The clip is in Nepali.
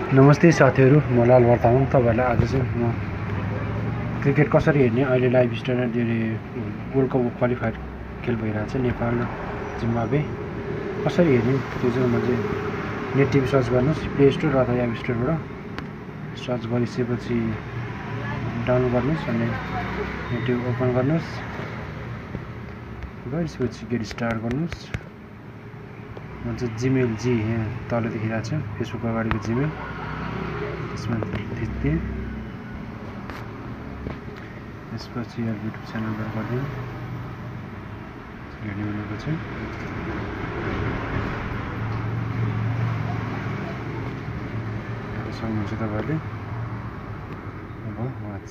नमस्ते साथीहरु, म लाल वर्ताङ। तपाईहरुलाई आज चाहिँ म क्रिकेट कसरी हेर्ने अहिले live stream world cup qualifier खेल भइरहेछ नेपाल र जिम्बाब्वे कसरी हेर्ने त्यो चाहिँ म चाहिँ नेट टिभी सर्च गर्नुस् प्ले स्टोर अथवा एप स्टोरबाट सर्च गरिसकेपछि डाउनलोड गर्नुस् अनि युट्युब ओपन गर्नुस्। त्यसपछि गेट स्टार्ट गर्नुस्। म चाहिँ जिमेल यहाँ तल देखिरहेको छ फेसबुक अगाडिको जिमेल त्यसमा थिच्दिए। त्यसपछि युट्युब च्यानलबाट गरिदिउँ हेर्ने भनेको चाहिँ सक्नुहुन्छ तपाईहरुले। अब वाच